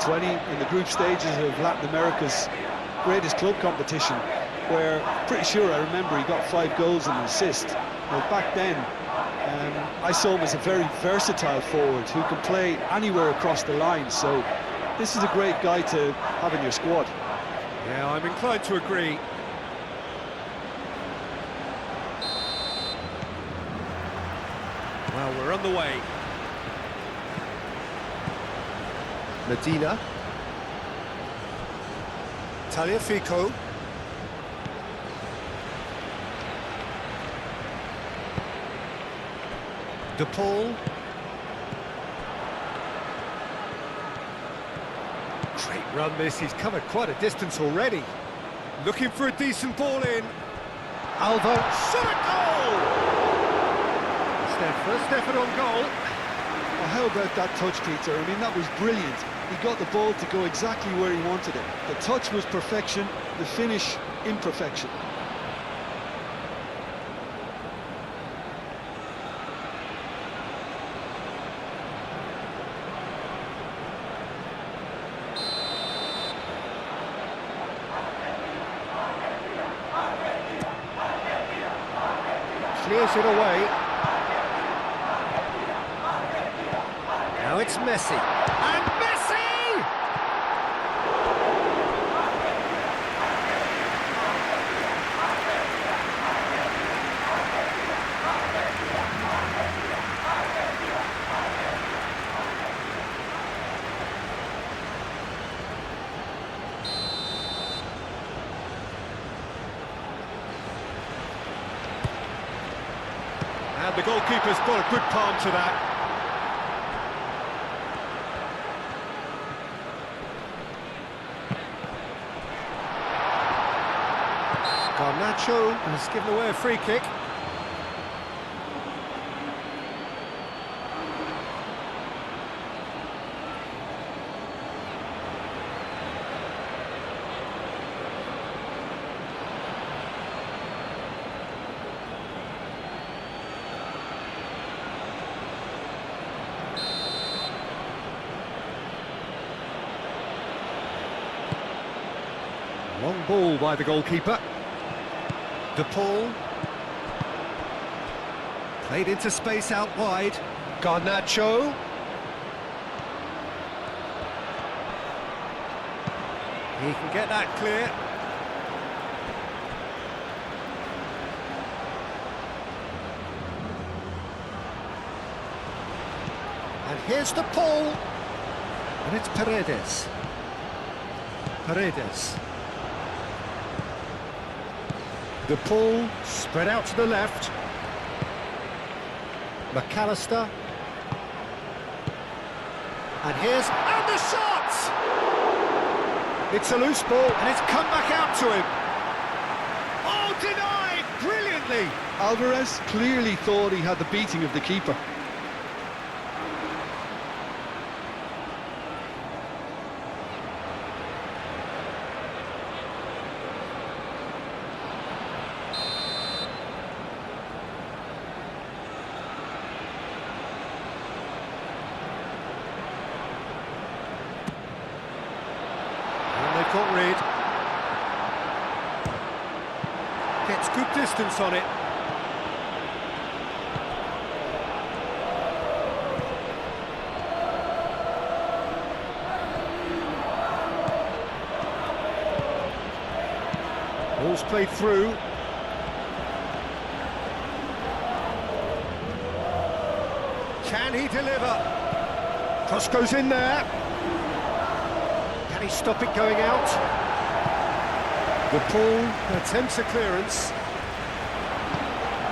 20 in the group stages of Latin America's greatest club competition, where pretty sure I remember he got 5 goals and an assist. Now, back then, I saw him as a very versatile forward who can play anywhere across the line, so this is a great guy to have in your squad. Yeah, I'm inclined to agree. Well, we're on the way. Medina. Tagliafico. De Paul. Great run this, he's covered quite a distance already. Looking for a decent ball in. Alvo. Shot a goal! It's their first effort on goal. Well, how about that touch, Peter? I mean, that was brilliant. He got the ball to go exactly where he wanted it. The touch was perfection, the finish imperfection. Clears it away. Now it's Messi. And Messi! And the goalkeeper's got a good palm to that. Garnacho Has given away a free kick. Long ball by the goalkeeper. De Paul. Played into space out wide. Garnacho. He can get that clear. And here's De Paul. And it's Paredes. Paredes. De Paul, spread out to the left. McAllister. And here's... And the shot! It's a loose ball, and it's come back out to him. Oh, denied! Brilliantly! Alvarez clearly thought he had the beating of the keeper. Got rid. Gets good distance on it. Ball's played through. Can he deliver? Cross goes in there. Can he stop it going out? De Paul Attempts a clearance.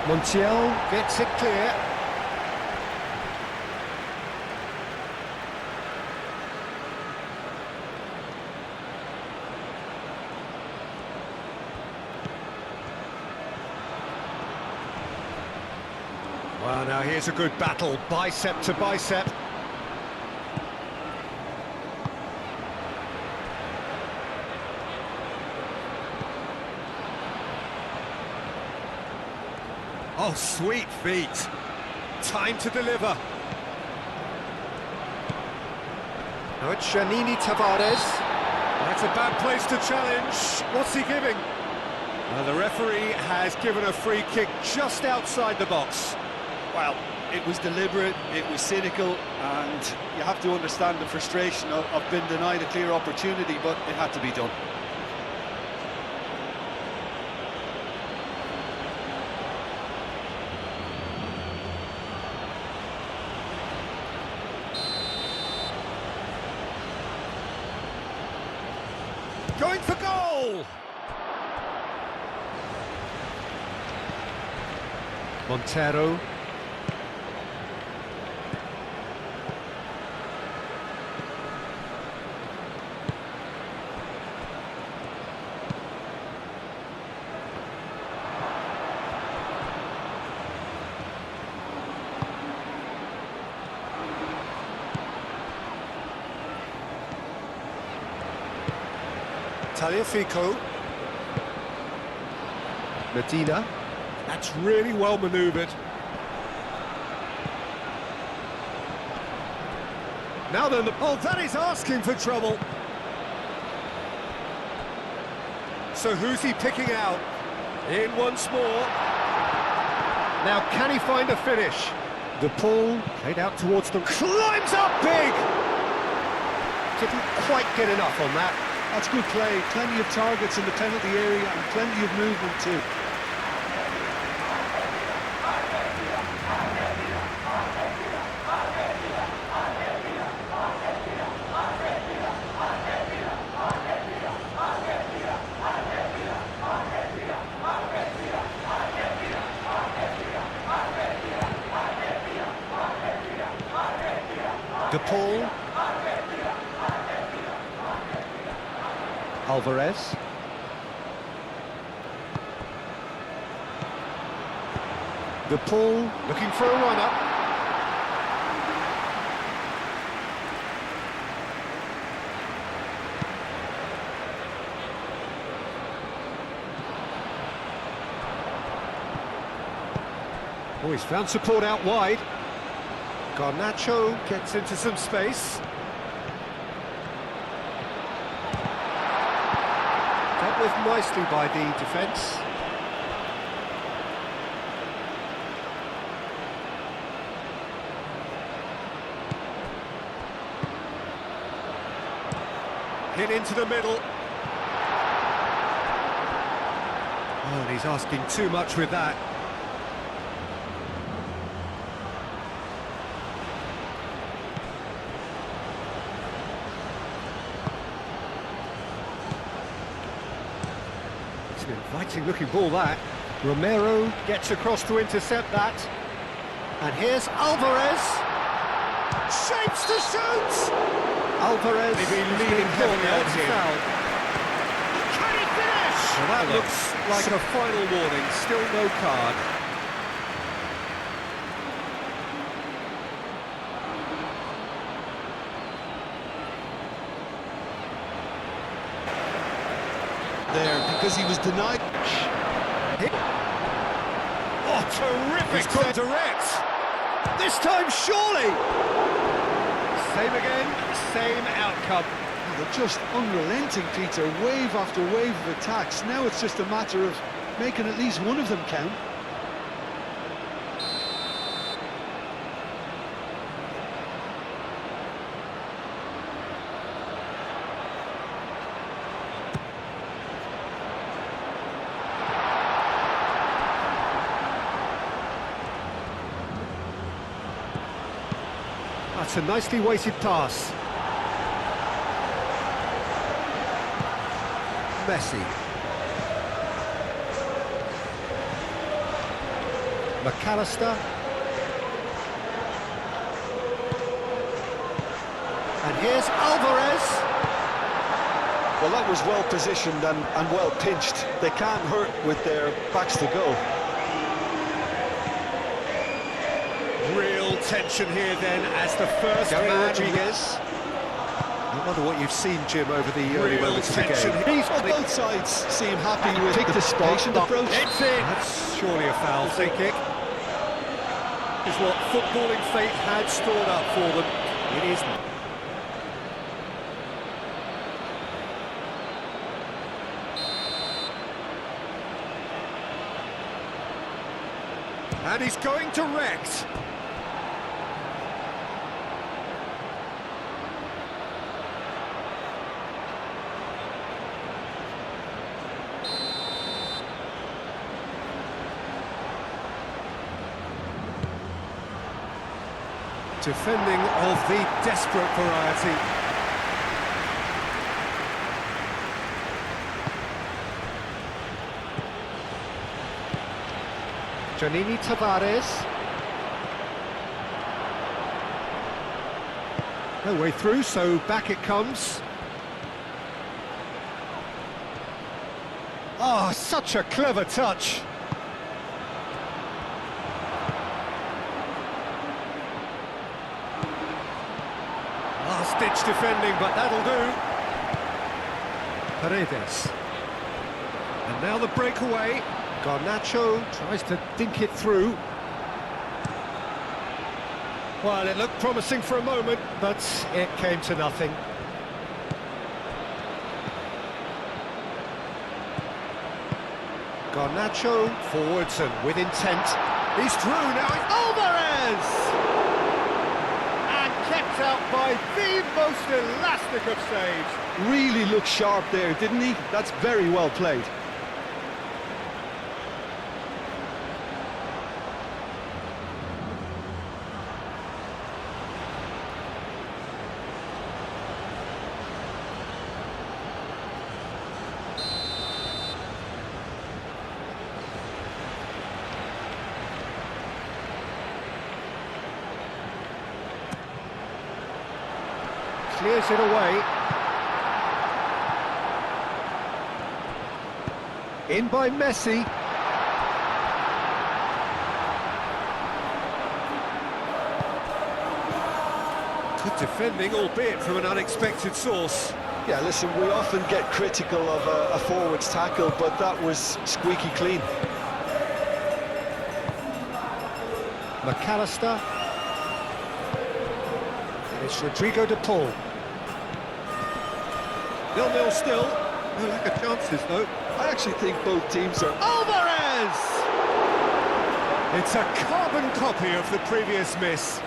Montiel gets it clear. Well, now here's a good battle, bicep to bicep. Oh, sweet feet. Time to deliver. Now it's Janini Tavares. That's a bad place to challenge. What's he giving? The referee has given a free kick just outside the box. Well, it was deliberate, it was cynical, and you have to understand the frustration of being denied a clear opportunity, but it had to be done. Going for goal! Montero. Tagliafico. Medina. That's really well manoeuvred. Now then, oh, that is asking for trouble. So who's he picking out? In once more. Now can he find a finish? The ball played out towards them. Climbs up big! Didn't quite get enough on that. That's good play, plenty of targets in the penalty area and plenty of movement too. De Paul. Alvarez. De Paul looking for a run-up. Oh, he's found support out wide. Garnacho Gets into some space. dealt with nicely by the defence. Hit into the middle. Oh, and he's asking too much with that. It's an inviting looking ball, that. Romero. Gets across to intercept that. And here's Alvarez. Shapes to shoot! Alvarez Maybe is leaning being heavily called on him. foul. Can he finish? Well, that looks like a final warning. Still no card. There, because he was denied. Oh, terrific from direct. This time, surely. Same again, same outcome. They're just unrelenting, Peter, wave after wave of attacks. Now it's just a matter of making at least one of them count. That's a nicely weighted pass. Messi. McAllister. And here's Alvarez. Well, that was well positioned and well pinched. They can't hurt with their backs to goal. Real tension here then as the first Gary man... Rodriguez. I wonder what you've seen, Jim, over the early Real moments of the tension game. Well, both sides seem happy with Pick the the spot. patient approach. It's in. That's surely a foul. Free kick. Is what footballing fate had stored up for them. It isn't. And he's going direct. Defending of the desperate variety. Giannini Tavares. No way through, so back it comes. Oh, such a clever touch. Last-ditch defending, but that'll do. Paredes. And now the breakaway. Garnacho tries to dink it through. Well, it looked promising for a moment, but it came to nothing. Garnacho forwards and with intent. He's through now. It's Alvarez! And kept out by the most elastic of saves. Really looked sharp there, didn't he? That's very well played. Clears it away. In by Messi. Good defending, albeit from an unexpected source. Yeah, listen, we often get critical of a forward's tackle, but that was squeaky clean. McAllister. And it's Rodrigo de Paul. 0-0 still. No lack of chances, though. I actually think both teams are... Alvarez! It's a carbon copy of the previous miss.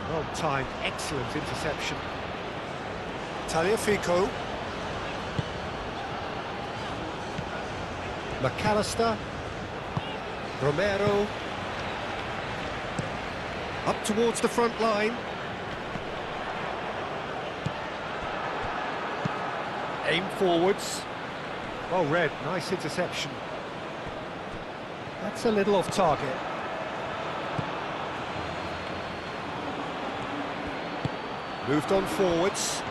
Well timed, excellent interception. Tagliafico. McAllister. Romero. Up towards the front line. Aim forwards. Well read, nice interception. That's a little off target. Moved on forwards.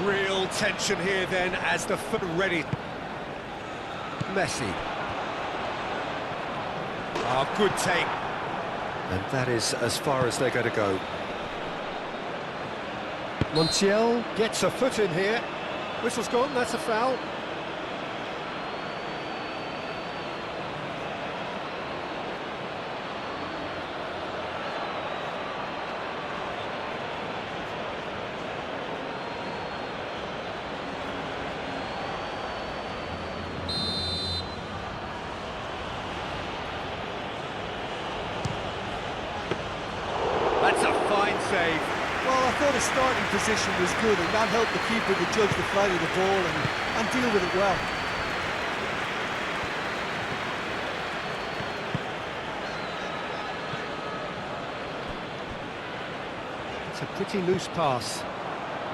Real tension here then as the foot ready. Messi. Oh, good take. And that is as far as they're going to go. Montiel gets a foot in here. Whistle's gone, that's a foul. That's a fine save. Well, I thought his starting position was good, and that helped the keeper to judge the flight of the ball and deal with it well. It's a pretty loose pass.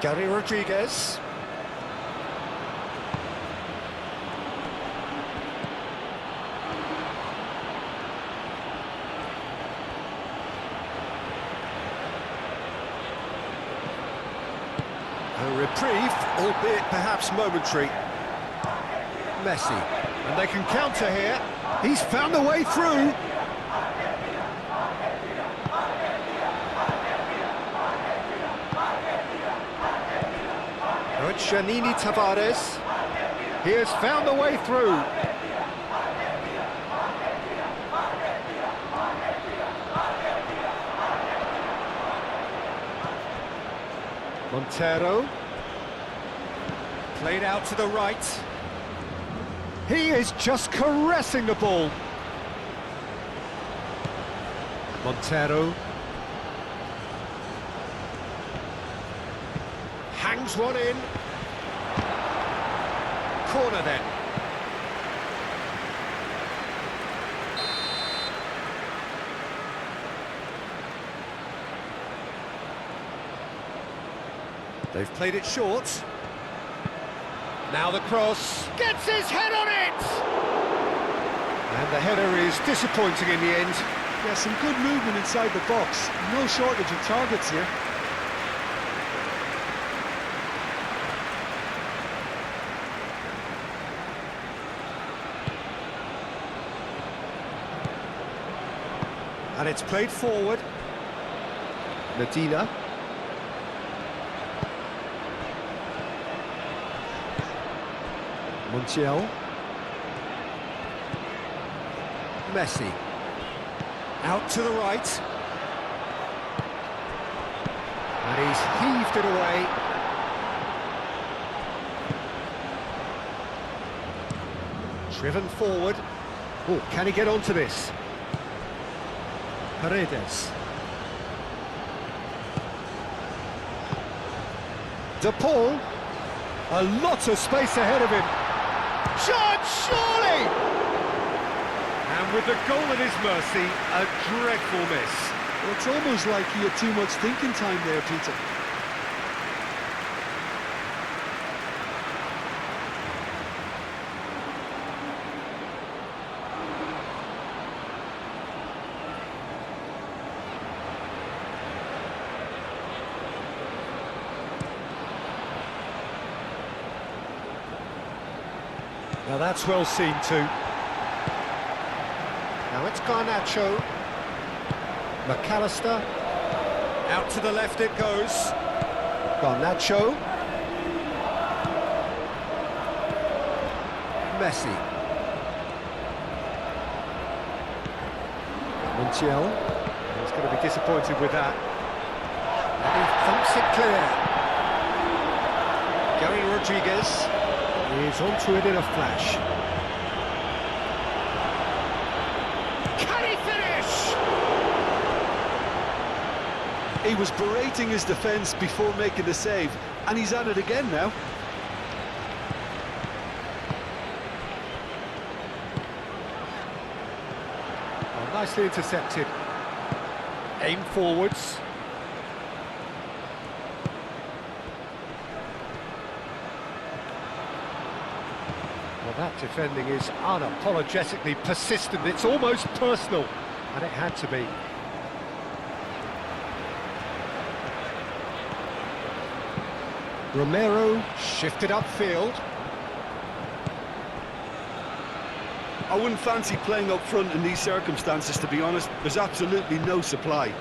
Gary Rodriguez. A reprieve, albeit perhaps momentary. Messi. And they can counter here. He's found a way through. Now it's Giannini Tavares. He has found a way through. Montero. Played out to the right. He is just caressing the ball. Montero. Hangs one in. Corner then. They've played it short. Now the cross. Gets his head on it! And the header is disappointing in the end. Yeah, some good movement inside the box. No shortage of targets here. And it's played forward. Medina. Montiel. Messi. Out to the right. And he's heaved it away. Driven forward. Oh, can he get onto this? Paredes. De Paul. A lot of space ahead of him. Shot, surely! And with the goal at his mercy, a dreadful miss. Well, it's almost like he had too much thinking time there, Peter. Now that's well seen too. Now it's Garnacho. McAllister. Out to the left it goes. Garnacho. Messi. Montiel. He's going to be disappointed with that. And he thumps it clear. Gary Rodriguez. He's onto it in a flash. Can he finish? He was berating his defence before making the save, and he's at it again now. Oh, nicely intercepted. Aim forwards. Well, that defending is unapologetically persistent. It's almost personal, and it had to be. Romero shifted upfield. I wouldn't fancy playing up front in these circumstances, to be honest. There's absolutely no supply.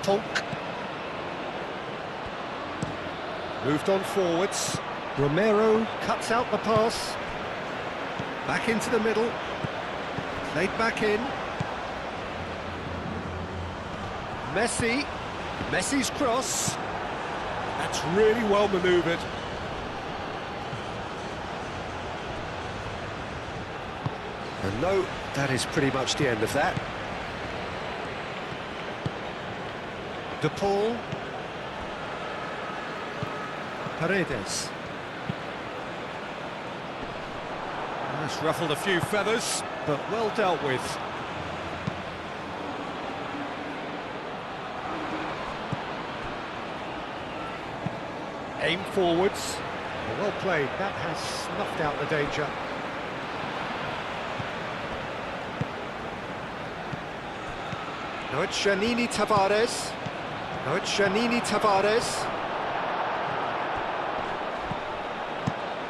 Polk. Moved on forwards. Romero cuts out the pass. Back into the middle. Played back in. Messi. Messi's cross. That's really well manoeuvred. And no, that is pretty much the end of that. De Paul. Paredes. That's ruffled a few feathers, but well dealt with. Aim forwards. Well played. That has snuffed out the danger. Now it's Janini Tavares. Now it's Janini Tavares.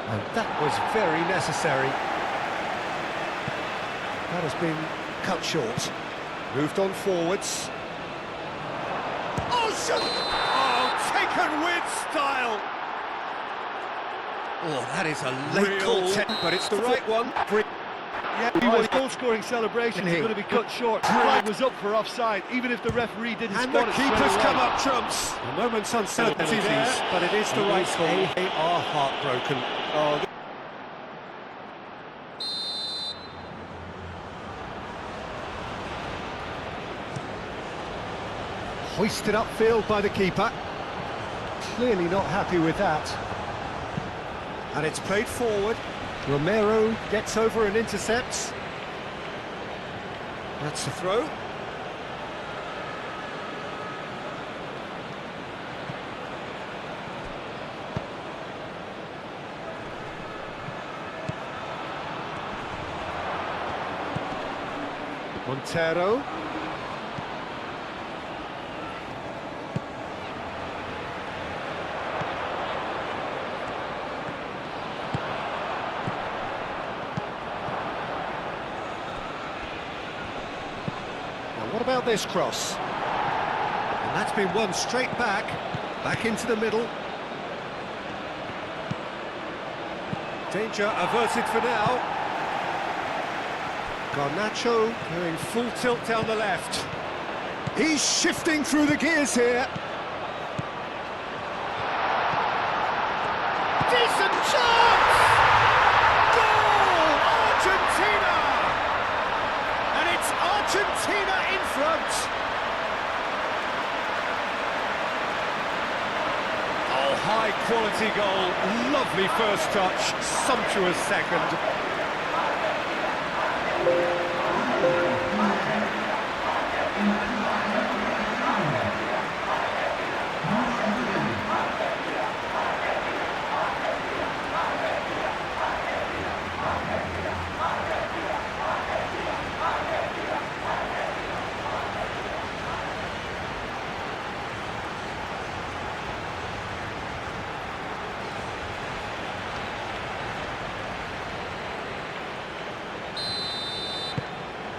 And that was very necessary. That has been cut short. Moved on forwards. Oh, shot! Oh, taken with style! Oh, that is a late call, but it's the right one. Yeah, he was goal-scoring celebration. He's going to be cut short. Flag was up for offside, even if the referee didn't And spot the it. keeper's straight come away. up trumps. A moment's uncertainty there, but it is the right call. They are heartbroken. Oh, Hoisted upfield by the keeper. Clearly not happy with that. And it's played forward. Romero gets over and intercepts. That's the throw. Montero. What about this cross? And that's been won straight back into the middle. Danger averted for now. Garnacho going full tilt down the left. He's shifting through the gears here. Decent chance! Goal! Argentina! And it's Argentina in front. Oh, high quality goal. Lovely first touch, sumptuous second.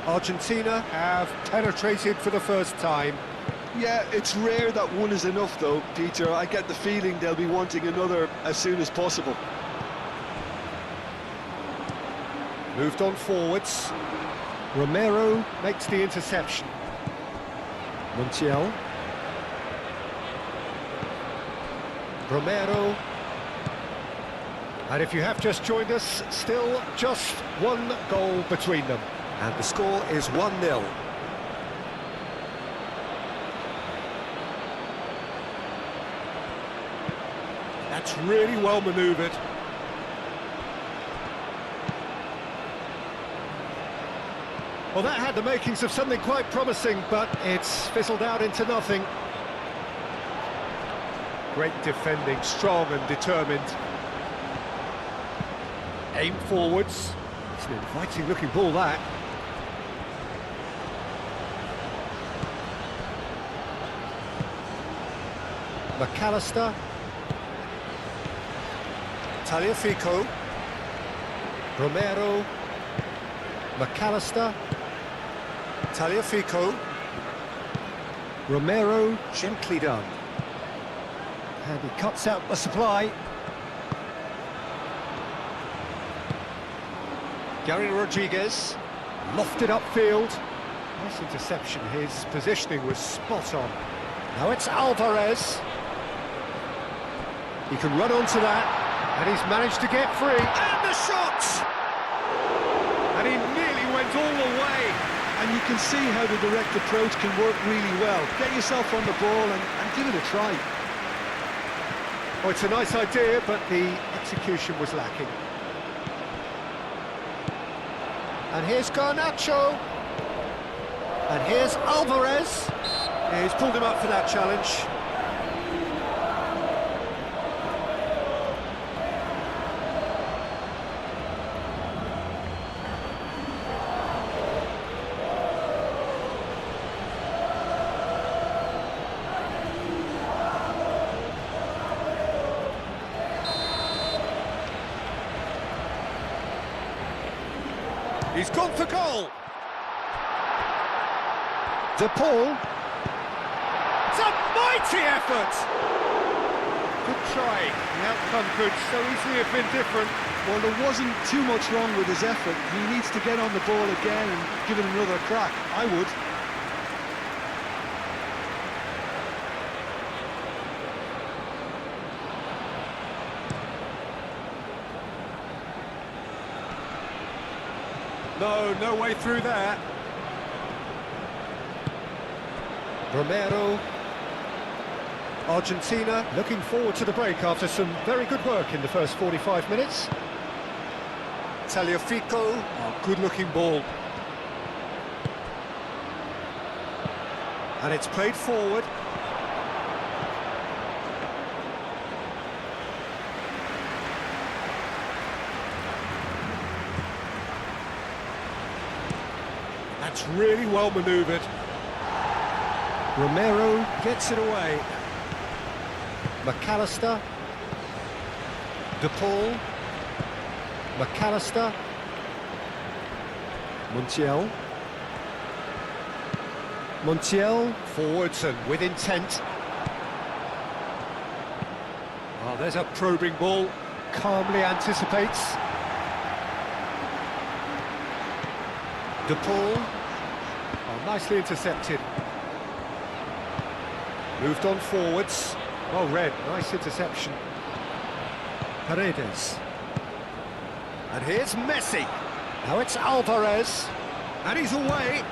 Argentina have penetrated for the first time. yeah, it's rare that one is enough, though, Peter. I get the feeling they'll be wanting another as soon as possible. Moved on forwards. Romero makes the interception. Montiel. Romero. And if you have just joined us, still just one goal between them. And the score is 1-0. That's really well manoeuvred. Well, that had the makings of something quite promising, but it's fizzled out into nothing. Great defending, strong and determined. Aim forwards. It's an inviting looking ball, that. McAllister. Taliafico. Romero. McAllister. Taliafico. Romero. Gently done. And he cuts out the supply. Gary Rodriguez. Lofted upfield. Nice interception. His positioning was spot on. Now it's Alvarez. He can run onto that, and he's managed to get free. And the shot! And he nearly went all the way. And you can see how the direct approach can work really well. Get yourself on the ball and give it a try. Oh, it's a nice idea, but the execution was lacking. And here's Garnacho. And here's Alvarez. Yeah, he's pulled him up for that challenge. He's gone for goal. De Paul. It's a mighty effort! Good try. The outcome could so easily have been different. Well, there wasn't too much wrong with his effort. He needs to get on the ball again and give it another crack. I would. No way through there. Romero. Argentina looking forward to the break after some very good work in the first 45 minutes. Tagliafico, oh, good-looking ball. And it's played forward. That's really well manoeuvred. Romero gets it away. McAllister. De Paul. McAllister. Montiel. Montiel forwards and with intent. Oh, there's a probing ball. Calmly anticipates. De Paul. Oh, nicely intercepted. Moved on forwards. Well read, nice interception. Paredes. And here's Messi. Now it's Alvarez. And he's away.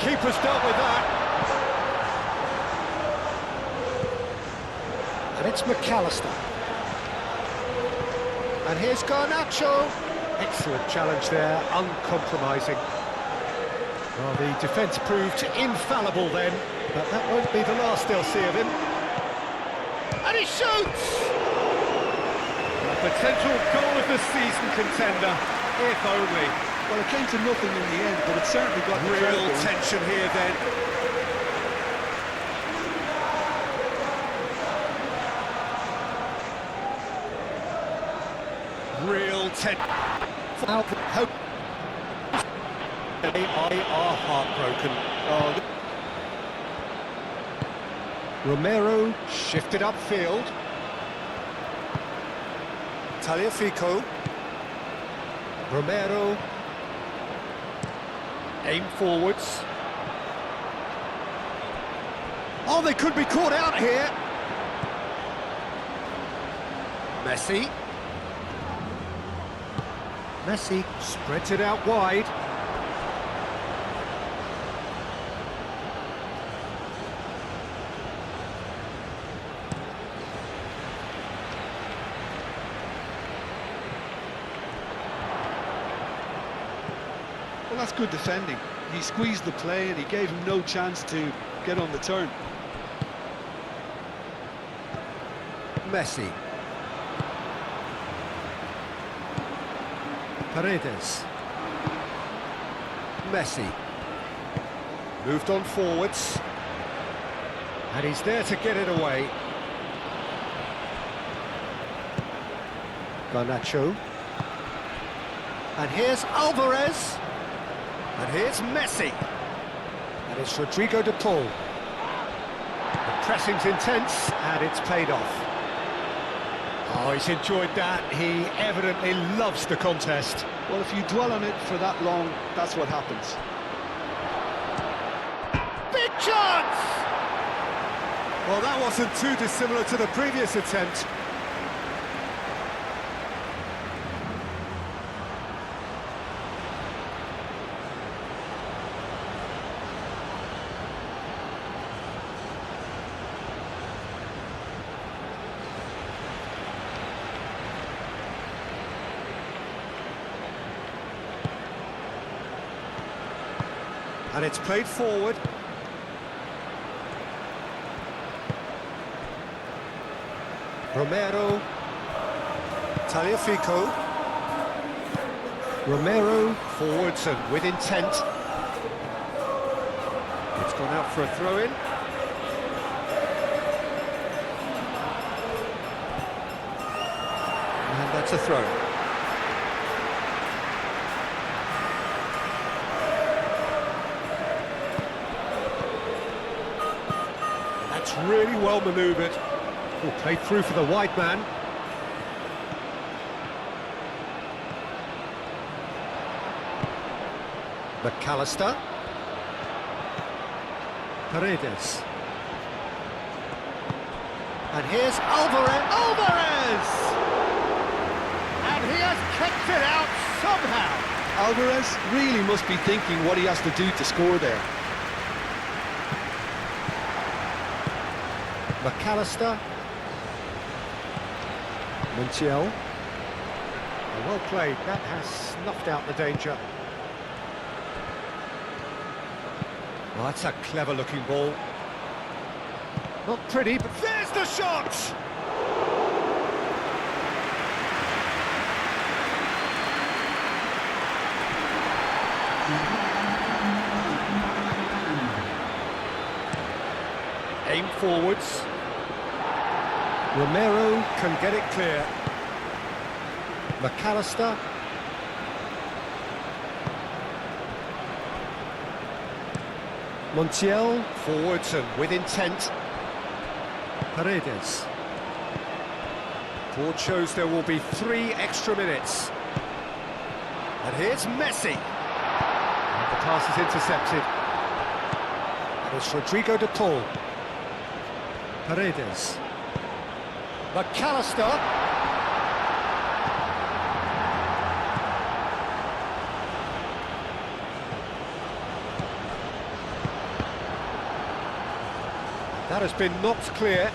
Keeper's dealt with that. And it's McAllister. And here's Garnacho. Excellent challenge there, uncompromising. Well, the defence proved infallible then, but that won't be the last they'll see of him. And he shoots! A potential goal of the season contender, if only. Well, it came to nothing in the end, but it certainly got the crowd Real going. tension here then. Real tension. Hope. They are heartbroken. Oh, Romero shifted upfield. Tagliafico. Romero. Aim forwards. Oh, they could be caught out here. Messi. Messi spreads it out wide. well, that's good defending. He squeezed the play and he gave him no chance to get on the turn. Messi. Paredes. Messi. Moved on forwards. And he's there to get it away. Garnacho. And here's Alvarez. And here's Messi. And it's Rodrigo de Paul. The pressing's intense, and it's paid off. Oh, he's enjoyed that. He evidently loves the contest. Well, if you dwell on it for that long, that's what happens. Big chance! Well, that wasn't too dissimilar to the previous attempt. And it's played forward. Romero. Tagliafico. Romero forwards and with intent. It's gone out for a throw-in. And that's a throw. That's really well manoeuvred. Oh, played through for the wide man. McAllister. Paredes. And here's Alvarez. Alvarez! And he has kicked it out somehow. Alvarez really must be thinking what he has to do to score there. McAllister. Montiel. Well played, that has snuffed out the danger. Oh, that's a clever looking ball. Not pretty, but there's the shot! Aim forwards. Romero can get it clear. McAllister. Montiel, forwards and with intent. Paredes. Board shows there will be 3 extra minutes. And here's Messi. And the pass is intercepted. And it's Rodrigo de Paul. Paredes. McAllister. That has been knocked clear.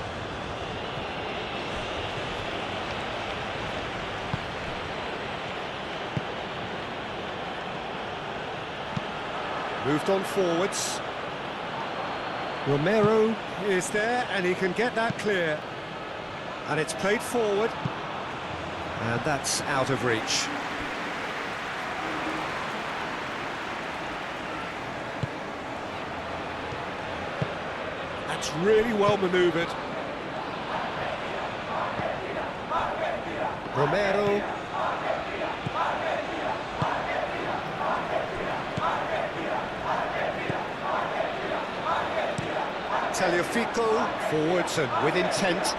Moved on forwards. Romero. Is there, and he can get that clear. And it's played forward. And that's out of reach. That's really well manoeuvred. Romero. Tagliafico. Forwards and with intent.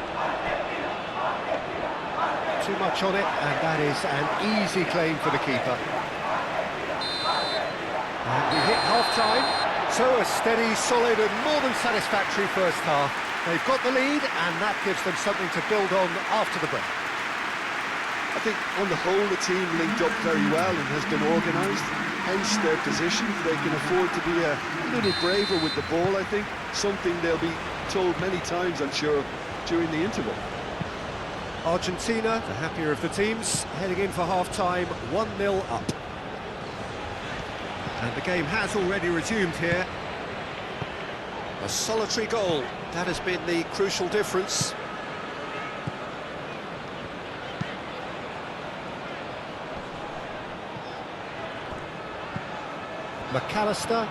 Too much on it, and that is an easy claim for the keeper. And we hit half-time. So a steady, solid and more than satisfactory first half. They've got the lead and that gives them something to build on after the break. I think on the whole the team linked up very well and has been organised, hence their position. They can afford to be a little braver with the ball, I think, something they'll be told many times, I'm sure, during the interval. Argentina, the happier of the teams, heading in for half-time, 1-0 up. And the game has already resumed here. A solitary goal, that has been the crucial difference. McAllister.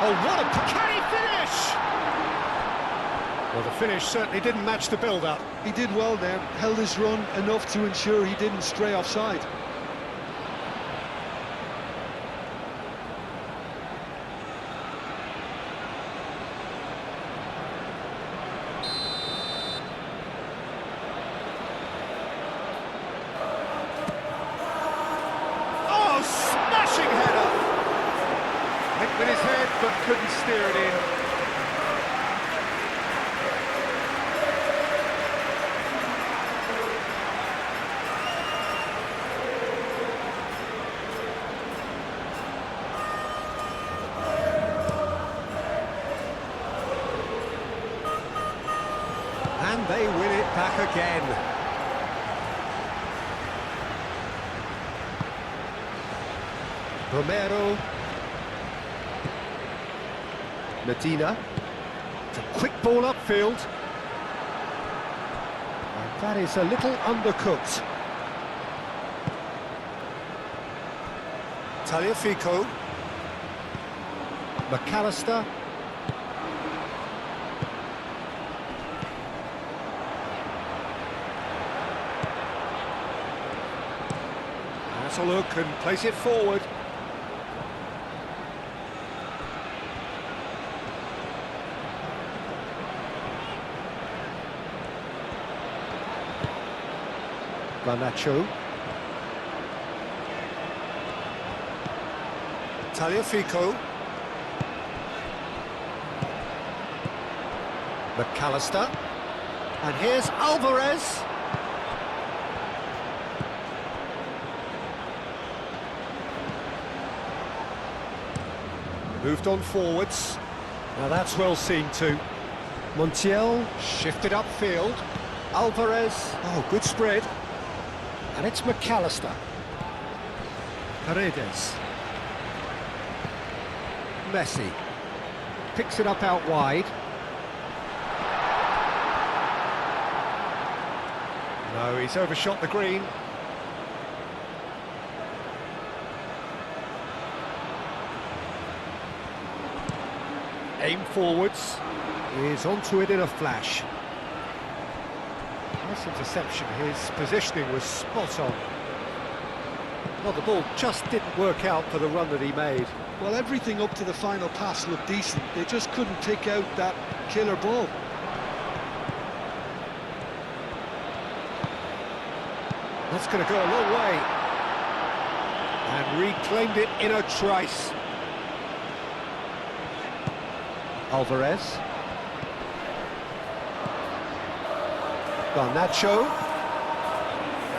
Oh, what a canny finish! Well, the finish certainly didn't match the build-up. He did well there, held his run enough to ensure he didn't stray offside. With his head, but couldn't steer it in. And they win it back again. Romero. Medina. It's a quick ball upfield. And that is a little undercooked. Tagliafico. McAllister. That's a look and place it forward. Garnacho. Tagliafico. McAllister. And here's Alvarez. Moved on forwards. Now that's well seen too. Montiel shifted upfield. Alvarez. Oh, good spread. And it's McAllister. Paredes. Messi. Picks it up out wide. No, he's overshot the green. Aim forwards. He's onto it in a flash. Nice interception. His positioning was spot on. Well, the ball just didn't work out for the run that he made. Well, everything up to the final pass looked decent. They just couldn't take out that killer ball. That's going to go a long way. And reclaimed it in a trice. Alvarez. Garnacho.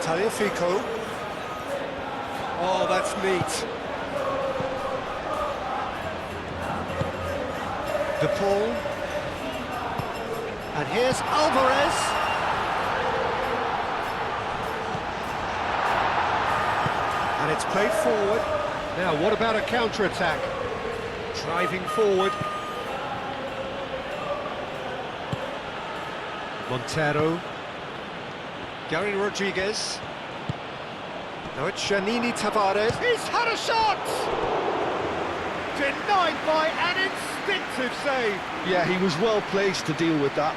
Tagliafico. Oh, that's neat. De Paul. And here's Alvarez. And it's played forward. Now, what about a counter-attack? Driving forward. Montero. Gary Rodriguez. Now it's Janini Tavares. He's had a shot! Denied by an instinctive save. Yeah, he was well placed to deal with that.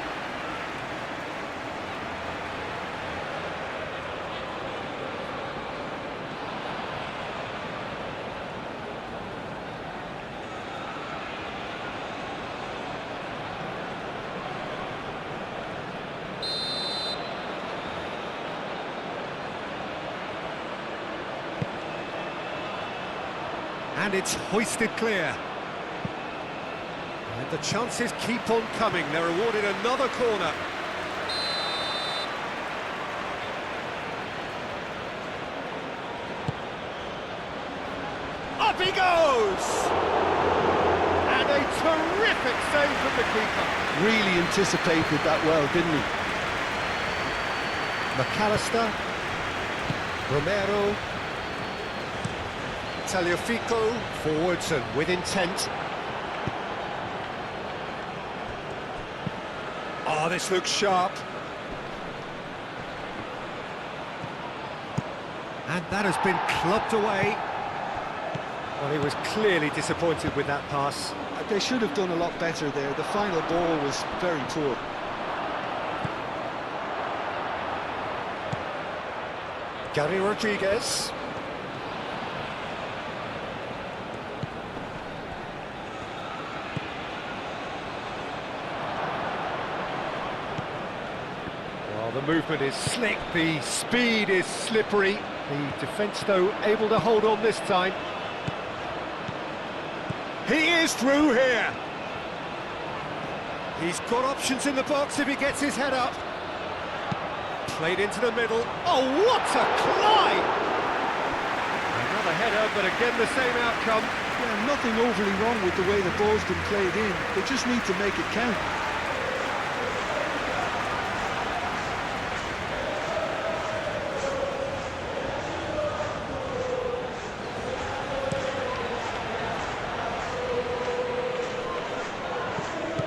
And it's hoisted clear. And the chances keep on coming. They're awarded another corner. Up he goes! And a terrific save from the keeper. Really anticipated that well, didn't he? McAllister. Romero. Tagliafico, forwards and with intent. Oh, this looks sharp. And that has been clubbed away. Well, he was clearly disappointed with that pass. They should have done a lot better there. The final ball was very poor. Gary Rodriguez. The movement is slick, the speed is slippery. The defence, though, able to hold on this time. He is through here. He's got options in the box if he gets his head up. Played into the middle. Oh, what a climb! Another header, but again the same outcome. Yeah, nothing overly wrong with the way the ball's been played in. They just need to make it count.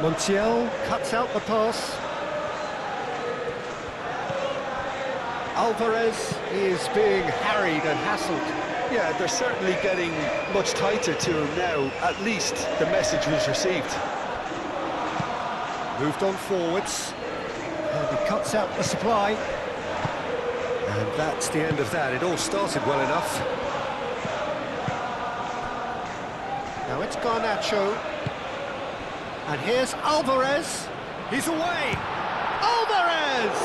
Montiel cuts out the pass. Alvarez is being harried and hassled. Yeah, they're certainly getting much tighter to him now. At least the message was received. Moved on forwards. And he cuts out the supply. And that's the end of that. It all started well enough. Now it's Garnacho. And here's Alvarez. He's away! Alvarez!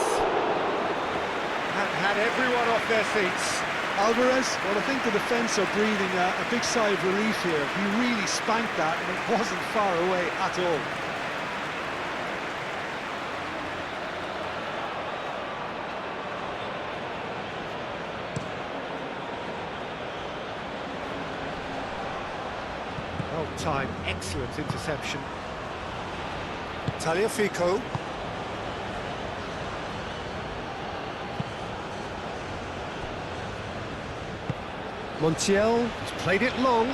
That had everyone off their seats. Alvarez, well, I think the defence are breathing a big sigh of relief here. He really spanked that, and it wasn't far away at all. Well timed, excellent interception. Tagliafico. Montiel has played it long.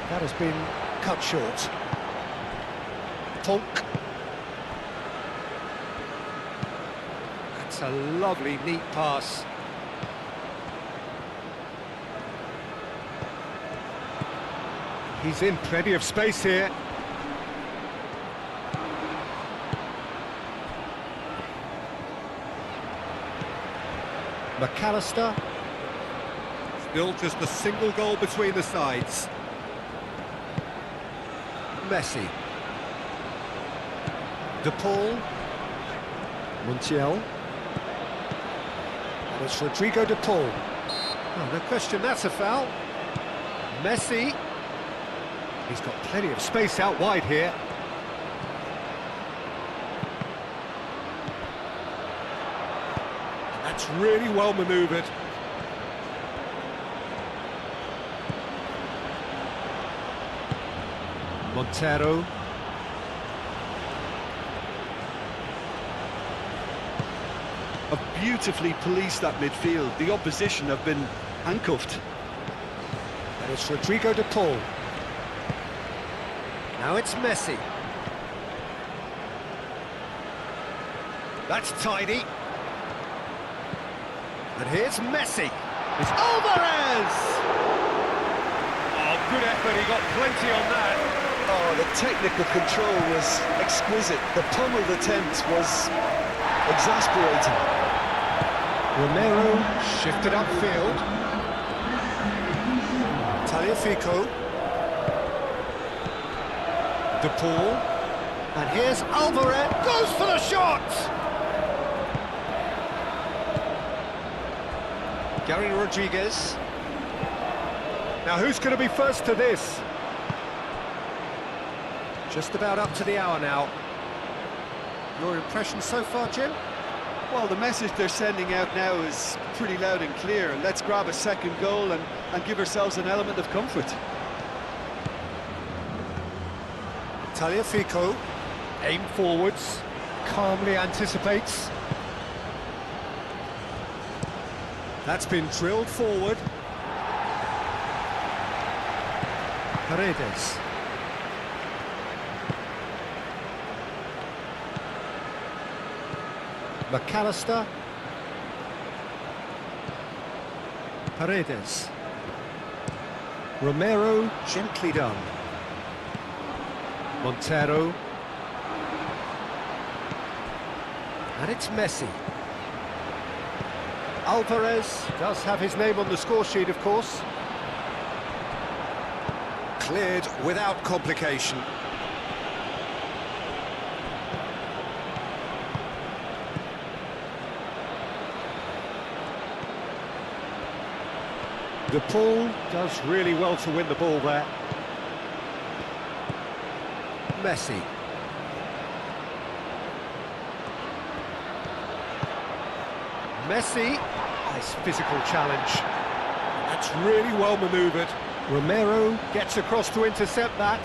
That has been cut short. Tonk. That's a lovely, neat pass. He's in plenty of space here. McAllister. Still just a single goal between the sides. Messi. De Paul. Montiel. And it's Rodrigo De Paul. Oh, no question, that's a foul. Messi. He's got plenty of space out wide here. That's really well manoeuvred. Montero. Have beautifully policed that midfield. The opposition have been handcuffed. And it's Rodrigo De Paul. Now it's Messi. That's tidy. And here's Messi. It's Alvarez! Oh, good effort, he got plenty on that. Oh, the technical control was exquisite. The pummeled attempt was exasperating. Romero shifted upfield. Tagliafico. De Paul. And here's Alvarez. Goes for the shot! Gary Rodriguez. Now who's going to be first to this? Just about up to the hour now. Your impression so far, Jim? Well, the message they're sending out now is pretty loud and clear. Let's grab a second goal and give ourselves an element of comfort. Tagliafico. Aim forwards. Calmly anticipates. That's been drilled forward. Paredes. McAllister. Paredes. Romero, gently done. Montero. And it's Messi. Alvarez does have his name on the score sheet, of course. Cleared without complication. De Paul does really well to win the ball there. Messi. Messi. Nice physical challenge. That's really well manoeuvred. Romero gets across to intercept that.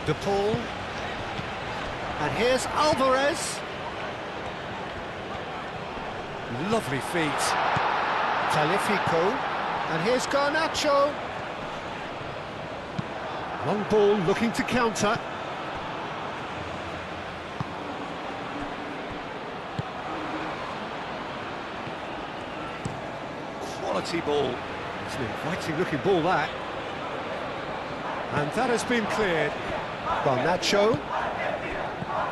De Paul. And here's Alvarez. Lovely feet. Taliafico, and here's Garnacho. Long ball looking to counter. Quality ball. It's an inviting looking ball, that. And that has been cleared. Garnacho.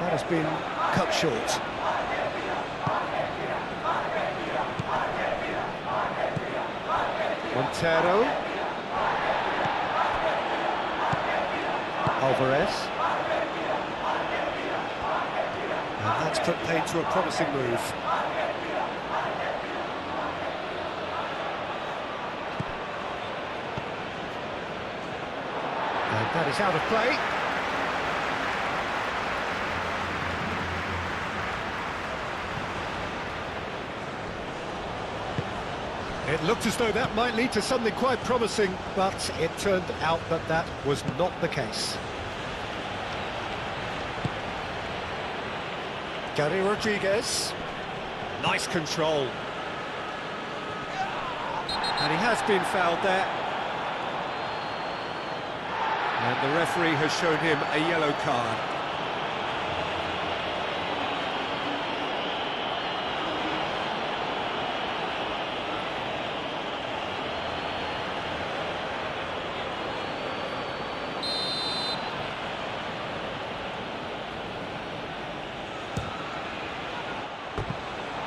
That has been cut short. Montero. Alvarez. And that's put paid to a promising move. And that is out of play. It looked as though that might lead to something quite promising, but it turned out that that was not the case. Gary Rodriguez. Nice control. And he has been fouled there. And the referee has shown him a yellow card.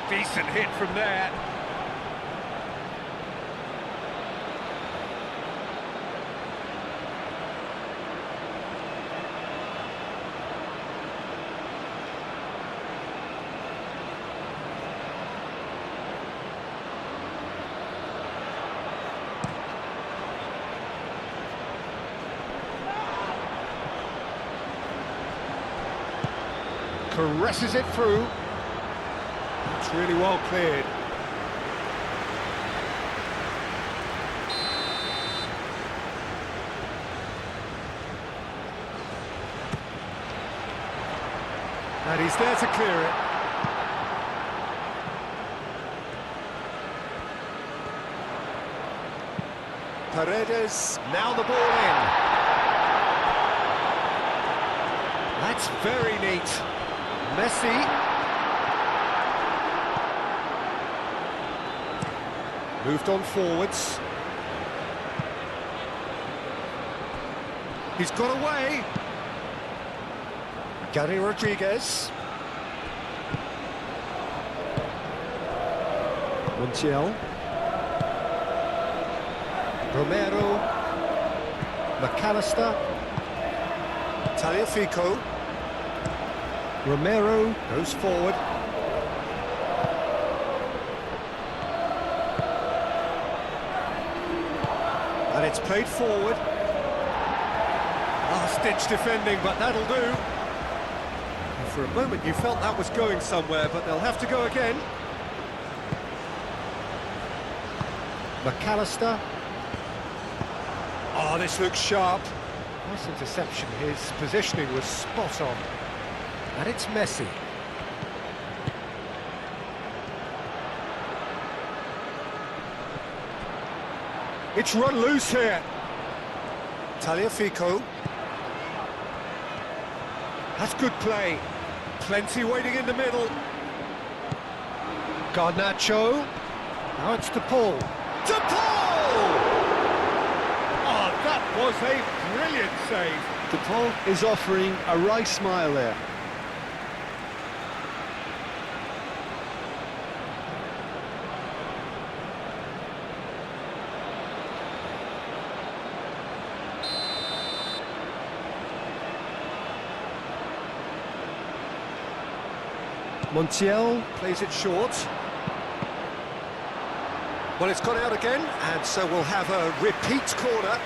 Decent hit from there. Caresses it through. It's really well cleared. And he's there to clear it. Paredes, Now the ball in. That's very neat. Messi. moved on forwards. He's got away. Gary Rodriguez. Montiel. Romero. McAllister. Taliafico. Romero goes forward. And it's played forward. Last-ditch defending, but that'll do. And for a moment you felt that was going somewhere, but they'll have to go again. McAllister. Oh, this looks sharp. Nice interception. His positioning was spot on. And it's Messi. It's run loose here. Taliafico. That's good play. Plenty waiting in the middle. Garnacho. Now it's to Paul. To Paul! Oh, that was a brilliant save. DePaul is offering a wry smile there. Montiel plays it short. Well, it's gone out again, and so we'll have a repeat corner.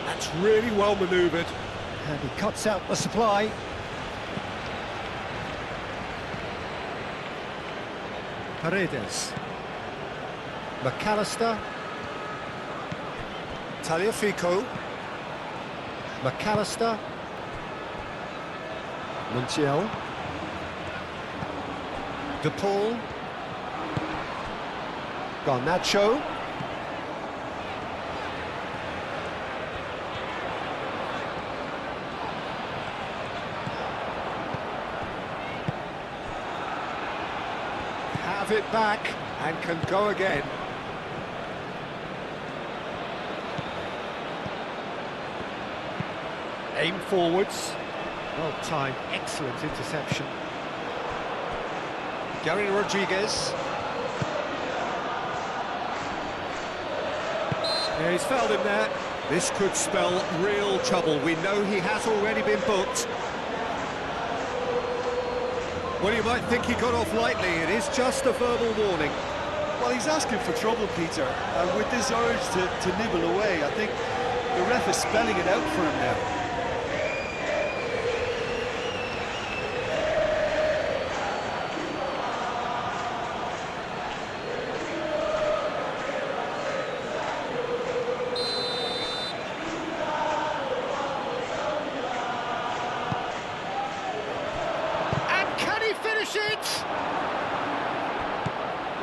That's really well manoeuvred. And he cuts out the supply. Paredes. McAllister. Tagliafico. McAllister. Montiel. De Paul. Garnacho. Have it back and can go again. Aim forwards. Well timed, excellent interception. Gary Rodriguez. Yeah, he's fouled him there. This could spell real trouble. We know he has already been booked. Well, you might think he got off lightly. It is just a verbal warning. Well, he's asking for trouble, Peter, and with this urge to nibble away, I think the ref is spelling it out for him now.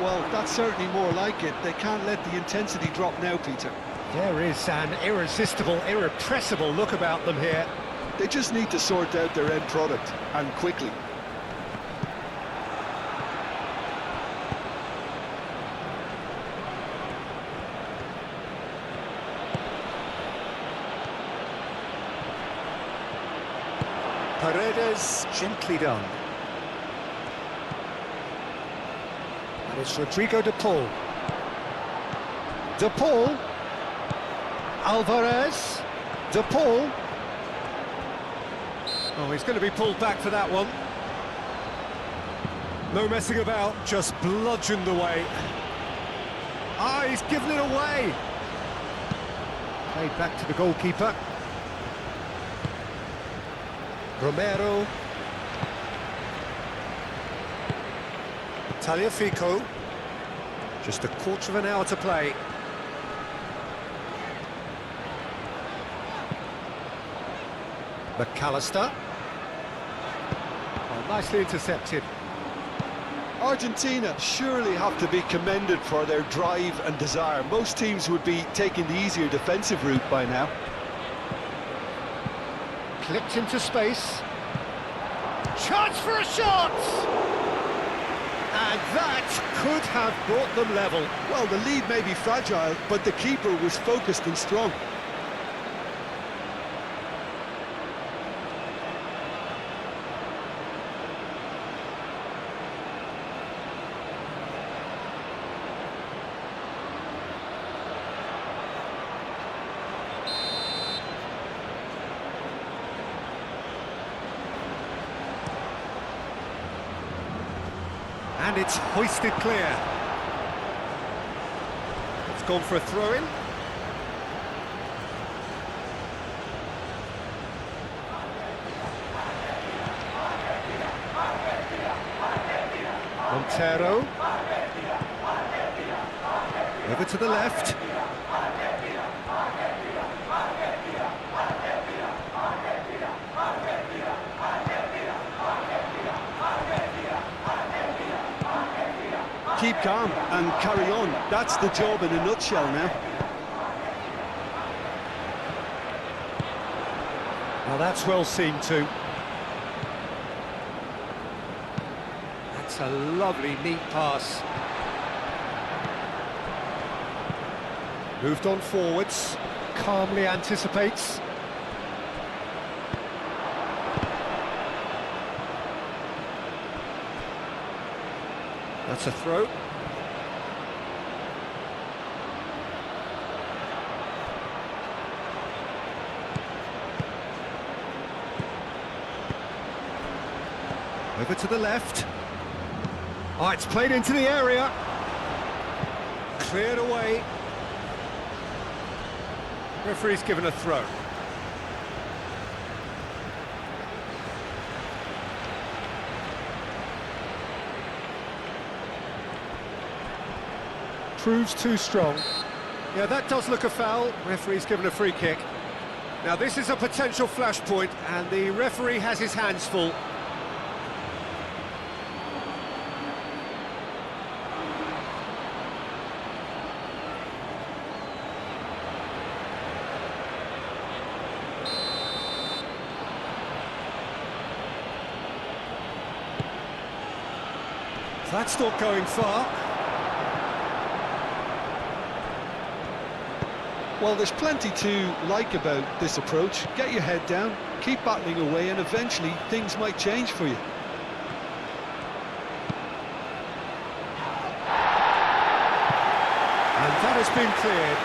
Well, that's certainly more like it. They can't let the intensity drop now, Peter. There is an irresistible, irrepressible look about them here. They just need to sort out their end product, and quickly. Paredes, gently done. And it's Rodrigo De Paul. De Paul. Alvarez. De Paul. Oh, he's going to be pulled back for that one. No messing about, just bludgeoned away. Ah, he's given it away. Played back to the goalkeeper. Romero. Tagliafico. Just a quarter of an hour to play. McAllister. Oh, nicely intercepted. Argentina surely have to be commended for their drive and desire. Most teams would be taking the easier defensive route by now. Clipped into space. Chance for a shot! And that could have brought them level. Well, the lead may be fragile, but the keeper was focused and strong. And it's hoisted clear. It's gone for a throw-in. Montero. Over to the left. Keep calm and carry on. That's the job in a nutshell now. Well, that's well seen too. That's a lovely, neat pass. Moved on forwards. Calmly anticipates. That's a throw. Over to the left. Oh, it's played into the area. Cleared away. Referee's given a throw. proves too strong. Yeah, that does look a foul. Referee's given a free kick. Now this is a potential flashpoint, and the referee has his hands full. That's not going far. Well, there's plenty to like about this approach. Get your head down, keep battling away, and eventually things might change for you. And that has been cleared.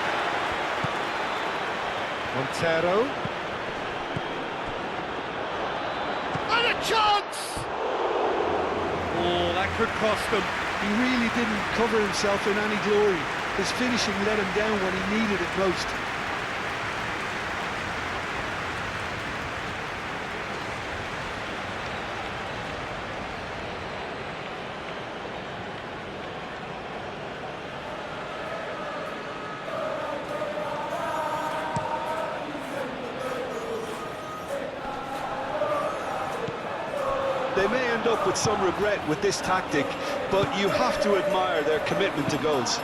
Montero. And a chance! Oh, that could cost them. He really didn't cover himself in any glory. His finishing let him down when he needed it most. They may end up with some regret with this tactic, but you have to admire their commitment to goals.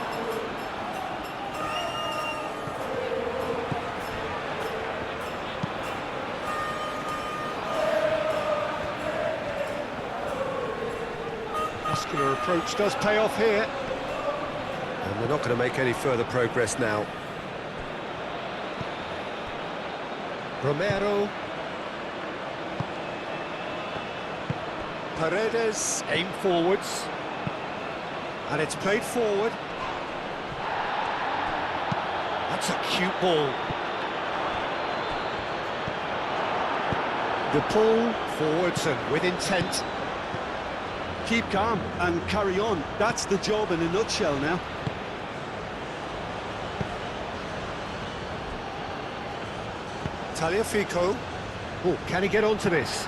Muscular approach does pay off here. And they're not going to make any further progress now. Romero. Paredes, aim forwards. And it's played forward. That's a cute ball. The pull, forwards and with intent. Keep calm and carry on. That's the job in a nutshell now. Tagliafico. Oh, can he get onto this?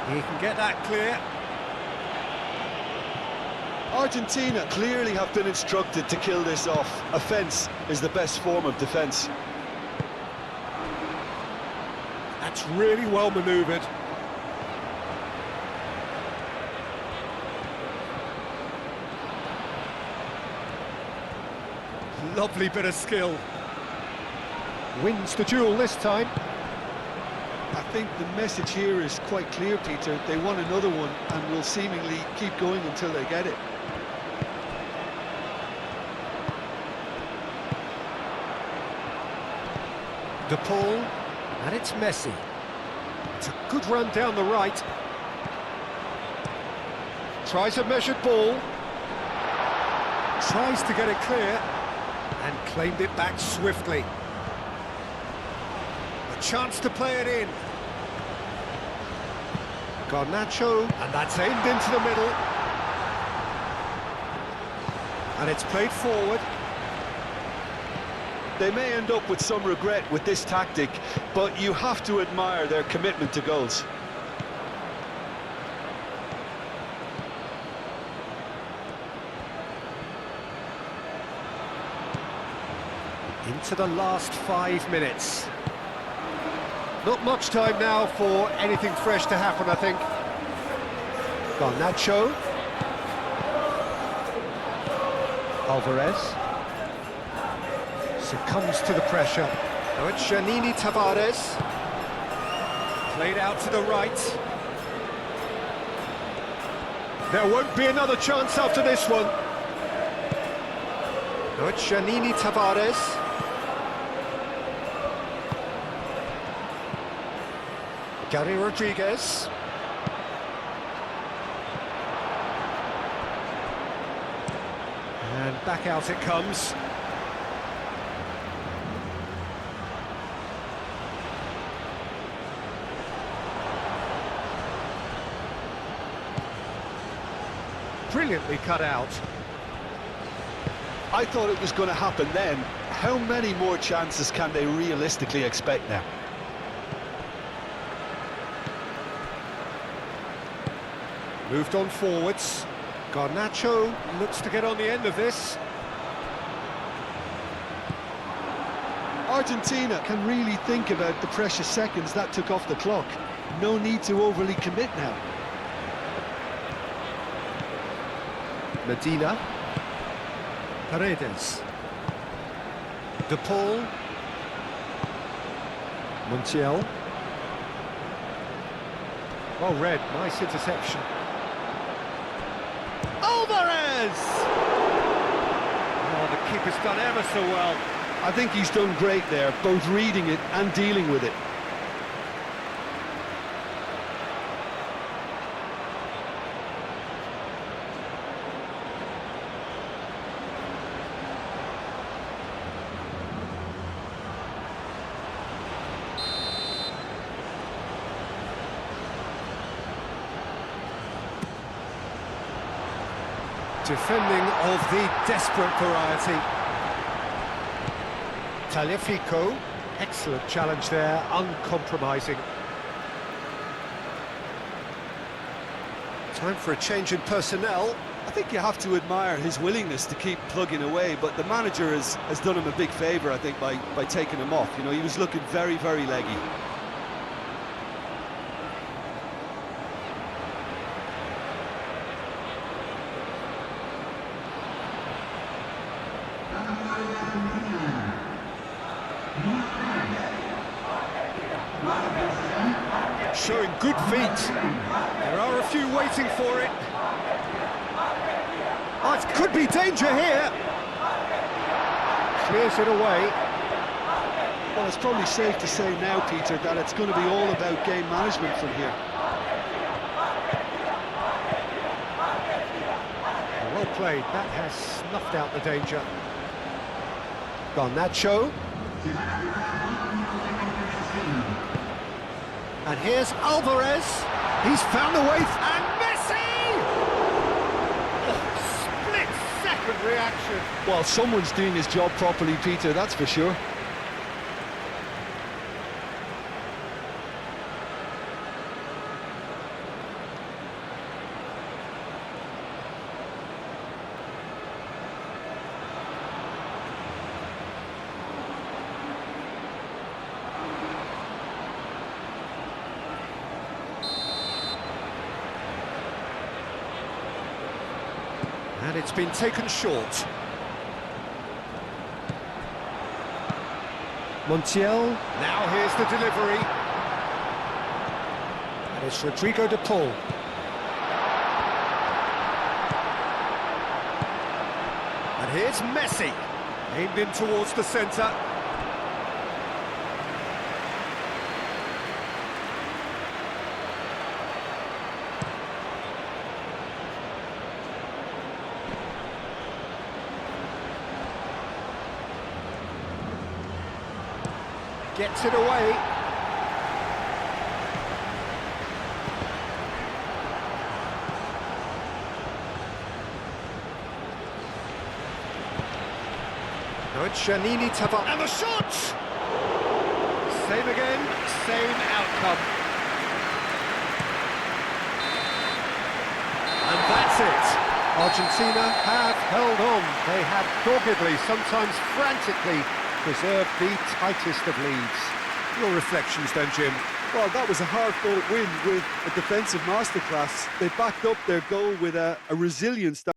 He can get that clear. Argentina clearly have been instructed to kill this off. Offence is the best form of defence. That's really well manoeuvred. Lovely bit of skill. Wins the duel this time. I think the message here is quite clear, Peter. They want another one and will seemingly keep going until they get it. The pull, and it's Messi. It's a good run down the right. Tries a measured ball. Tries to get it clear, and claimed it back swiftly. A chance to play it in. Garnacho, and that's aimed into the middle. And it's played forward. They may end up with some regret with this tactic, but you have to admire their commitment to goals. Into the last 5 minutes. Not much time now for anything fresh to happen, I think. Garnacho. Alvarez. Succumbs to the pressure. Now it's Giannini Tavares. Played out to the right. There won't be another chance after this one. Now it's Giannini Tavares. Gary Rodriguez. And back out it comes. Brilliantly cut out. I thought it was going to happen then. How many more chances can they realistically expect now? Moved on forwards. Garnacho looks to get on the end of this. Argentina can really think about the precious seconds that took off the clock. No need to overly commit now. Medina. Paredes. De Paul. Montiel. Well read, nice interception. Alvarez! Oh, the keeper's done ever so well. I think he's done great there, both reading it and dealing with it. Defending of the desperate variety. Taliafico, excellent challenge there, uncompromising. Time for a change in personnel. I think you have to admire his willingness to keep plugging away, but the manager has done him a big favour, I think, by taking him off. You know, he was looking very, very leggy. Showing good feet. There are a few waiting for it. Oh, it could be danger here. Clears it away. Well, it's probably safe to say now, Peter, that it's going to be all about game management from here. Well played, that has snuffed out the danger. Garnacho. And here's Alvarez. He's found the way. And Messi! Oh, split-second reaction. Well, someone's doing his job properly, Peter, that's for sure. And it's been taken short. Montiel. Now here's the delivery. And it's Rodrigo de Paul. And here's Messi. Aimed in towards the centre. Gets it away. Now it's Giannini Tava. And the shot! Same again, same outcome. And that's it. Argentina have held on. They have doggedly, sometimes frantically, preserved the tightest of leads. Your reflections then, Jim? Well, that was a hard-fought win with a defensive masterclass. They backed up their goal with a resilience that